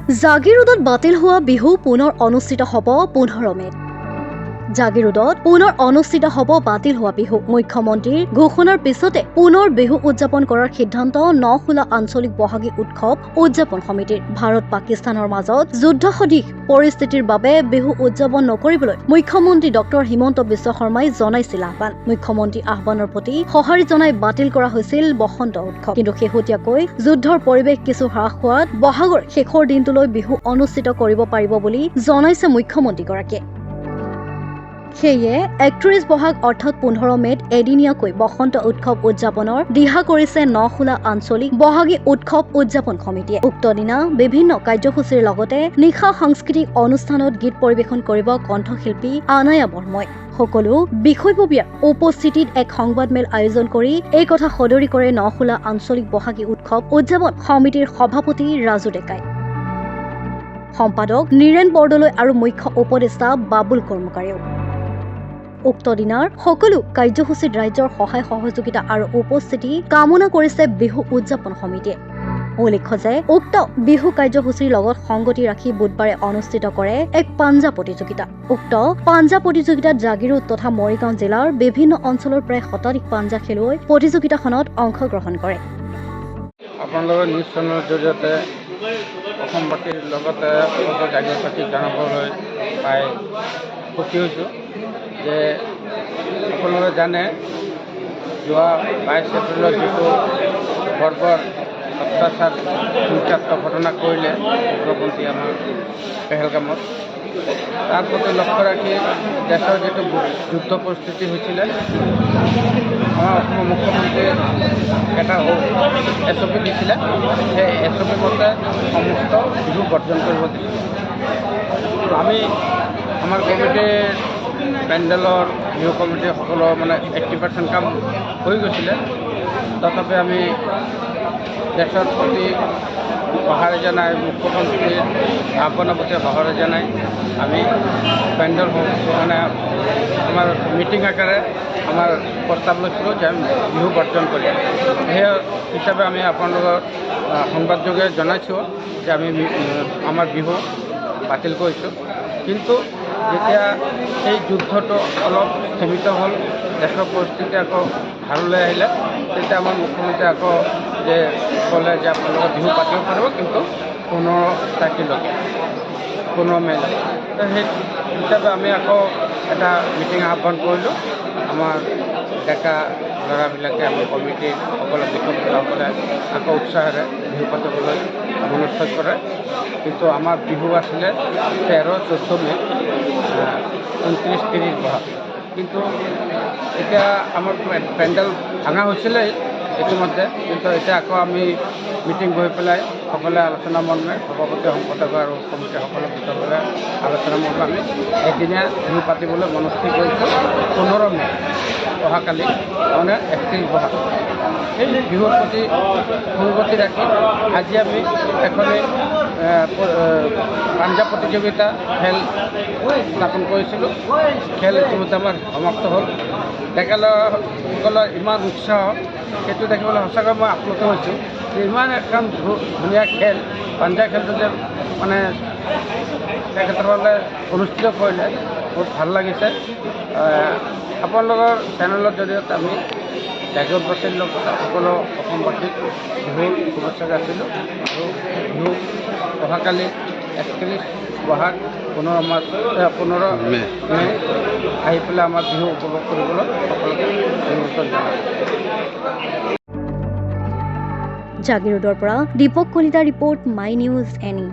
জাগিৰোডত বাতিল হোৱা বিহু পুনৰ অনুষ্ঠিত হ'ব 15 মে'ত। জাগিৰোডত পুনৰ অনুষ্ঠিত হ'ব বাতিল হোৱা বিহু। মুখ্যমন্ত্ৰীৰ ঘোষণাৰ পিছতে পুনৰ বিহু উদযাপন কৰাৰ সিদ্ধান্ত নখোলা আঞ্চলিক বহাগী উৎসৱ উদযাপন সমিতিৰ। ভাৰত পাকিস্তানৰ মাজত যুদ্ধ সদৃশ পৰিস্থিতিৰ বাবে বিহু উদযাপন নকৰিবলৈ মুখ্যমন্ত্ৰী ডক্টৰ হিমন্ত বিশ্ব শৰ্মাই জনাইছিল আহ্বান। মুখ্যমন্ত্ৰীৰ আহ্বানৰ প্ৰতি সঁহাৰি জনাই বাতিল কৰা হৈছিল বসন্ত উৎসৱ। কিন্তু শেহতীয়াকৈ যুদ্ধৰ পৰিৱেশ কিছু হ্ৰাস হোৱাত বহাগৰ শেষৰ দিনটোলৈ বিহু অনুষ্ঠিত কৰিব পাৰিব বুলি জনাইছে মুখ্যমন্ত্ৰীগৰাকীয়ে। সেয়ে 31 বহাগ অৰ্থাৎ 15 মে'ত এদিনীয়াকৈ বসন্ত উৎসৱ উদযাপনৰ দিহা কৰিছে নখোলা আঞ্চলিক বহাগী উৎসৱ উদযাপন সমিতিয়ে। উক্ত দিনা বিভিন্ন কাৰ্যসূচীৰ লগতে নিশা সাংস্কৃতিক অনুষ্ঠানত গীত পৰিৱেশন কৰিব কণ্ঠশিল্পী আনায়া বৰ্মই। সকলো বিষয়ববীয়াৰ উপস্থিতিত এক সংবাদমেল আয়োজন কৰি এই কথা সদৰি কৰে নখোলা আঞ্চলিক বহাগী উৎসৱ উদযাপন সমিতিৰ সভাপতি ৰাজু ডেকাই, সম্পাদক নীৰেণ বৰদলৈ আৰু মুখ্য উপদেষ্টা বাবুল কৰ্মকাৰীও। উক্ত দিনাৰ সকলো কাৰ্যসূচীত ৰাইজৰ সহায় সহযোগিতা আৰু উপস্থিতি কামনা কৰিছে বিহু উদযাপন সমিতিয়ে। উল্লেখ্য যে উক্ত বিহু কাৰ্যসূচীৰ লগত সংগতি ৰাখি বুধবাৰে অনুষ্ঠিত কৰে এক পাঞ্জা প্ৰতিযোগিতা। উক্ত পাঞ্জা প্ৰতিযোগিতাত জাগিৰোড তথা মৰিগাঁও জিলাৰ বিভিন্ন অঞ্চলৰ প্ৰায় শতাধিক পাঞ্জা খেলুৱৈ প্ৰতিযোগিতাখনত অংশগ্ৰহণ কৰে। আপোনালোকৰ নিউজ চেনেলৰ জৰিয়তে অসমবাসীৰ লগতে জাগিৰোডবাসীক জনাবলৈ পাই সুখী হৈছোঁ যে আপোনালোকে জানে যোৱা 22 এপ্ৰিলত যিটো বৰ্বৰ অত্যাচাৰ হিংসাত্মক ঘটনা কৰিলে উগ্ৰপন্থী আমাৰ পেহেলগামত, তাৰ প্ৰতি লক্ষ্য ৰাখি দেশৰ যিটো যুদ্ধ পৰিস্থিতি হৈছিলে, আমাৰ অসমৰ মুখ্যমন্ত্ৰীয়ে এটা SOP দিছিলে। সেই SOP মতে সমস্ত বিহু বৰ্জন কৰিব দিছিলে। আমি আমাৰ কমিটিৰ পেণ্ডেলৰ বিহু কমিটিৰ সকলো 80% কাম হৈ গৈছিলে। তথাপি আমি দেশৰ প্ৰতি সঁহাৰি জনাই মুখ্যমন্ত্ৰীৰ আহ্বানৰ প্ৰতি সঁহাৰি জনাই আমি পেণ্ডেল আমাৰ মিটিং আকাৰে আমাৰ প্ৰস্তাৱ লৈছিলোঁ যে আমি বিহু বৰ্জন কৰিম। সেই হিচাপে আমি আপোনালোকৰ সংবাদযোগে জনাইছোঁ যে আমি আমাৰ বিহু বাতিল কৰিছোঁ। কিন্তু যেতিয়া এই যুদ্ধটো অলপ স্থগিত হ'ল, দেশৰ পৰিস্থিতি আকৌ ভাললৈ আহিলে, তেতিয়া আমাৰ মুখ্যমন্ত্ৰী আকৌ যে ক'লে যে আপোনালোকে বিহু পাতিব পাৰিব, কিন্তু 15 তাৰিখলৈকে 15 মে'লৈকে। সেই হিচাপে আমি আকৌ এটা মিটিং আহ্বান কৰিলোঁ। আমাৰ ডেকা ল'ৰাবিলাকে আমি কমিটিৰ সকলো বিষয়সকলে আকৌ উৎসাহেৰে বিহু পাতিবলৈ মনস্থ কৰে। কিন্তু আমাৰ বিহু আছিলে 13-14 মে', 29-30 বহাগ। কিন্তু এতিয়া আমাৰ পেণ্ডেল ভাঙা হৈছিলেই ইতিমধ্যে, কিন্তু এতিয়া আকৌ আমি মিটিং বহি পেলাই সকলোৱে আলোচনা মৰ্মে সভাপতি সম্পাদক আৰু কমিটিৰ সকলো বিষয়সকলে আলোচনা মৰ্মে আমি এদিনীয়া বিহু পাতিবলৈ মনস্থিৰ কৰিছোঁ 15 মে', অহাকালি 31 বহাগ। সেই বিহুৰ প্ৰতি সংগতি ৰাখি আজি আমি এখনেই পাঞ্জা প্ৰতিযোগিতা খেল স্থাপন কৰিছিলোঁ। খেল ইতিমধ্যে আমাৰ সমাপ্ত হ'ল। ডেকা ল'ৰাসকলৰ ইমান উৎসাহ, সেইটো দেখিবলৈ সঁচাকৈ মই আপ্লুত হৈছোঁ যে ইমান এখন ধুনীয়া খেল, পাঞ্জা খেলটো যে তেখেতসকলে অনুষ্ঠিত কৰিলে, বহুত ভাল লাগিছে। আপোনালোকৰ চেনেলৰ জৰিয়তে আমি জাগিৰোডবাসীৰ লগত সকলো অসমবাসীক বিহুৰ শুভেচ্ছা যাচিলোঁ। আৰু বিহু অহাকালি 31 বহাগ 15 মে' আহি পেলাই আমাৰ বিহু উপভোগ কৰিবলৈ সকলোকে নিমন্ত্ৰণ জনাইছোঁ। জাগিৰোডৰ পৰা দীপক কলিতাৰ ৰিপৰ্ট, মাই নিউজ এনি।